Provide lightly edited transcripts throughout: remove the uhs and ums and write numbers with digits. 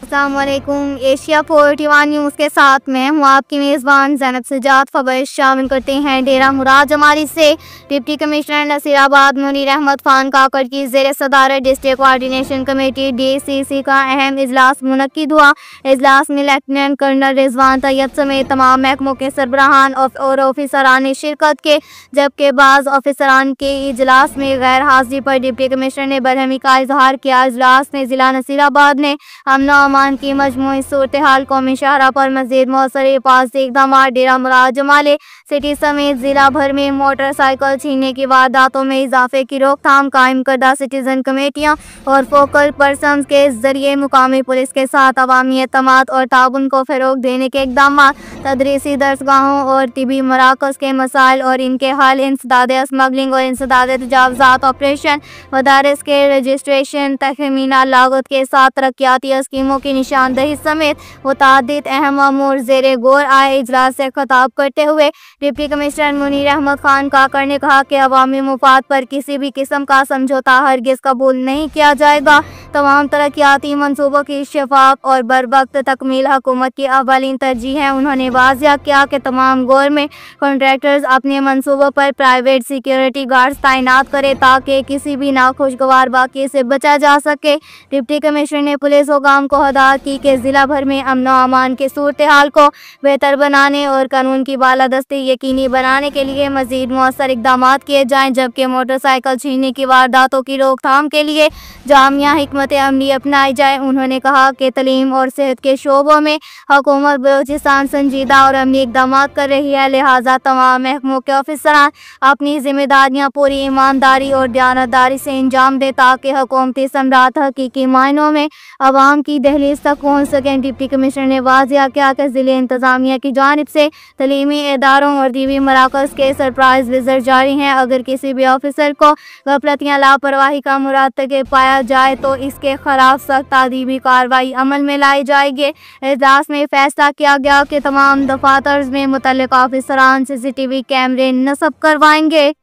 अस्सलाम वालेकुम। Asia 41 news के साथ मैं हूँ आपकी मेज़बान ज़ैनब सजाद। खबर शामिल करते हैं। डेरा मुराद जमाली से डिप्टी कमिश्नर नसीराबाद मुनीर अहमद खान काकड़ की ज़ेर सदारत डिस्ट्रिक्ट कोऑर्डिनेशन कमेटी DCC का अहम इजलास मुनक्किद हुआ। इजलास में लेफ्टिनेंट कर्नल रिजवान तैयब समेत तमाम महकमों के सरबराहान और ऑफिसरान ने शिरकत के, जबकि बाज़ ऑफिसरान के इजलास में गैर हाजिरी पर डिप्टी कमिश्नर ने बरहमी का इजहार किया। इजलास में ज़िला नसीराबाद ने अमन अमान की मजमूई सूरत हाल कौमी शाहरा पर मज़ीद मौसर हिफाजती इक़दाम। डेरा मुराद जमाली सिटी समेत ज़िला भर में मोटरसाइकिल छीनने की वारदातों में इजाफे की रोकथाम, कायम करदा सिटीज़न कमेटियाँ और फोकल पर्सन्स के ज़रिए मुकामी पुलिस के साथ अवामी एतमाद और ताउन को फ़रोग़ देने के इक़दाम, तदरीसी दरसगाहों और तिबी मराकज़ के मसाइल और इनके हल, इंसदाद स्मगलिंग और इंसदाद तजावुज़ात ऑपरेशन, मदारिस के रजिस्ट्रेशन, तखमीना लागत के साथ तरक्याती स्कीमों की निशानदही समेत मुतअद्दिद अहम अमूर ज़ेरे गौर आए। इजलास से खिताब करते हुए डिप्टी कमिश्नर मुनीर अहमद खान काकड़ ने कहा कि अवामी मुफाद पर किसी भी किस्म का समझौता हरगिज़ कबूल नहीं किया जाएगा। तमाम तरक्याती मनसूबों की शफाफ और बरवक्त तकमील हुकूमत की अवलिन तरजीह है। उन्होंने वाज़िया किया कि तमाम गवर्नमेंट कॉन्ट्रैक्टर्स अपने मनसूबों पर प्राइवेट सिक्योरिटी गार्ड्स तैनात करें ताकि किसी भी नाखुशगवार वाक़ये से बचा जा सके। डिप्टी कमिश्नर ने पुलिस हुकाम को हदायत की कि ज़िला भर में अमन व अमान की सूरत हाल को बेहतर बनाने और कानून की बालादस्ती यकीनी बनाने के लिए मज़ीद मौसर इक़दाम किए जाएँ, जबकि मोटरसाइकिल छीनने की वारदातों की रोकथाम के लिए जामिया हिकमत अमली अपनाई जाए। उन्होंने कहा कि तलीम और सेहत के शोबों में हुकूमत बलूचिस्तान संजीदा और अमली इक़दाम कर रही है, लिहाजा तमाम महकमों के ऑफिसरान अपनी जिम्मेदारियाँ पूरी ईमानदारी और दयानतदारी से अंजाम दें ताकि हुकूमती सम्राट हकीकी मायनों में अवाम की दहलीज तक पहुँच सकें। डिप्टी कमिश्नर ने वाज़िया किया कि ज़िले इंतज़ामिया की जानिब से तलीमी इदारों और तिबी मराकज़ के सरप्राइज विज़िट जारी हैं। अगर किसी भी ऑफिसर को गफलत या लापरवाही का मुर्तकिब पाया जाए तो इसके खिलाफ सख्त तादीबी कार्रवाई अमल में लाई जाएगी। इजलास में फैसला किया गया कि तमाम दफातर में मुतल्लिक़ ऑफिसरान CCTV कैमरे नस्ब करवाएंगे।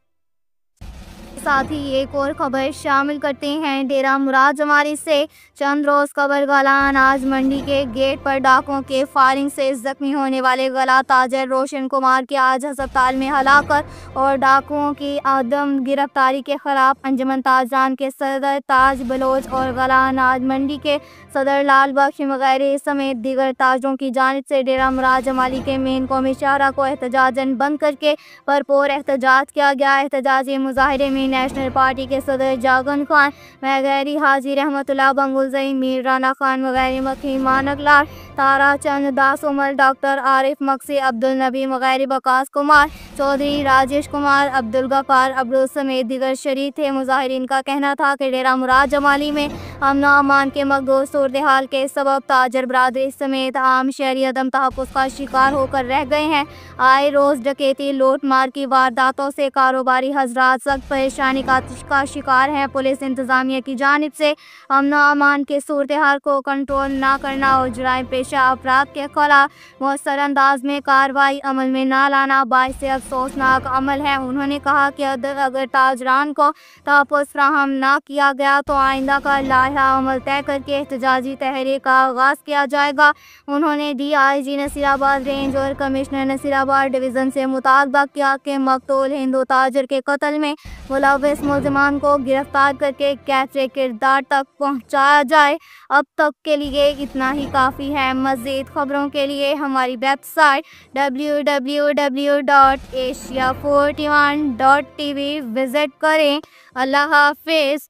साथ ही एक और खबर शामिल करते हैं। डेरा मुराद जमाली से चंद रोज़ कबल गला अनाज मंडी के गेट पर डाकुओं के फायरिंग से जख्मी होने वाले गला ताजर रोशन कुमार की आज अस्पताल में हलाकत और डाकुओं की आदम गिरफ्तारी के खिलाफ अंजुमन ताजरान के सदर ताज बलोच और गला अनाज मंडी के सदर लाल बख्श वगैरह समेत दीगर ताजरों की जानिब से डेरा मुराद जमाली के मेन कौमी शाहरा को एहतजाजन बंद करके भरपूर एहतजाज किया गया। एहतजाजी मुजाहरे में नेशनल पार्टी के सदर जागन खान वगैरह, हाजी रहमतुल्लाह बंगुलजई, मीर राना खान वगैरह, मक्खी मानक लाल, तारा चंद दास उमर, डॉक्टर आरिफ मक्सी, अब्दुल नबी वगैरह, बकास कुमार चौधरी, राजेश कुमार, अब्दुल गफ्फार अब्दुल समेत दीगर शरीक थे। मुजाहिरीन का कहना था कि डेरा मुराद जमाली में अमन अमान के मकदूर सूरत हाल के सबब ताजर बरादरी समेत आम शहरी अदम तहफ़्फ़ुज़ का शिकार होकर रह गए हैं। आए रोज़ डकैती, लूट मार की वारदातों से कारोबारी हजरात सख्त परेशानी का शिकार हैं। पुलिस इंतज़ामिया की जानिब से अमन अमान के सूरत हाल को कंट्रोल न करना और जुराइम पेशा अफराद के खिलाफ मौसर अंदाज में कार्रवाई अमल में न लाना बाइस अफसोसनाक अमल है। उन्होंने कहा कि अगर ताजरान को तहफ़्फ़ुज़ फराहम न किया गया तो आइंदा का लाइहा अमल तय करके एहतजाजी तहरीक का आगाज़ किया जाएगा। उन्होंने DIG नसीराबाद रेंज और कमिश्नर नसीराबाद डिवीज़न से मुतालबा किया कि मकतूल हिंदू ताजर के कत्ल में मुलव्वस मुल्ज़िमान को गिरफ्तार करके कैफे किरदार तक पहुँचाया जाए। अब तक के लिए इतना ही काफ़ी है। मज़ीद खबरों के लिए हमारी वेबसाइट www.asia41.tv विज़िट करें। अल्लाह हाफ़िज़।